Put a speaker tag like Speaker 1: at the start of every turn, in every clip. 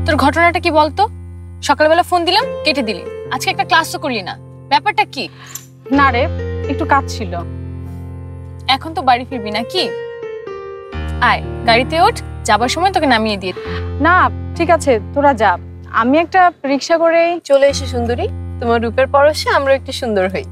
Speaker 1: তোর ঘটনাটা কি বলতো? সকালবেলা ফোন দিলাম কেটে দিলি, আজকে একটা ক্লাসও করলি না, ব্যাপারটা কি?
Speaker 2: না রে, একটু কাজ ছিল।
Speaker 1: এখন তো বাড়ি ফিরবি নাকি? আয় গাড়িতে ওঠ, যাবার সময় তোকে নামিয়ে দিয়ে।
Speaker 2: না ঠিক আছে, তোরা যা, আমি একটা রিক্সা করে
Speaker 3: চলে এসে সুন্দরী, তোমার রূপের পরশে আমরা একটু সুন্দর হই।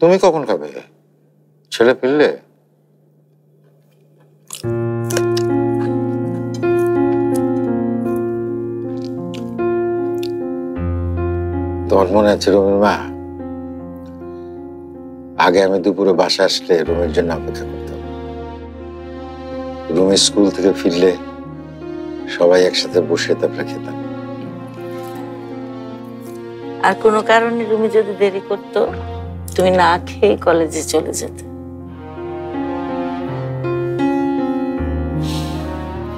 Speaker 4: তুমি কখন খাবে? ছেলে ফিরলে? তোমার মনে আছে রুমের মা? আগে আমি দুপুরে বাসা আসলে রুমের জন্য অপেক্ষা করতাম। রুমে স্কুল থেকে ফিরলে সবাই একসাথে বসে তারপরে খেতাম।
Speaker 5: আর কোনো কারণে রুমি যদি দেরি করতো, তুমি না খেয়ে কলেজে চলে যেতে।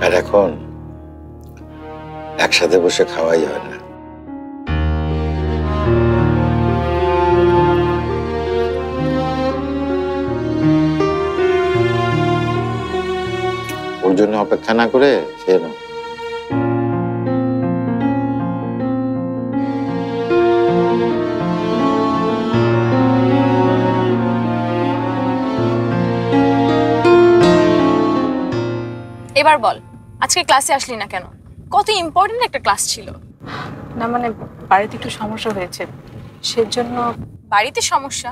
Speaker 4: আর এখন একসাথে বসে খাওয়াই হয় না। ওর জন্য অপেক্ষা না করে খেয়ে নাও।
Speaker 1: এবার বল, আজকে ক্লাসে আসলি না কেন? কত ইম্পর্টেন্ট একটা ক্লাস ছিল।
Speaker 2: না মানে বাড়িতে একটু সমস্যা হয়েছে, সেজন্য।
Speaker 1: বাড়িতে সমস্যা?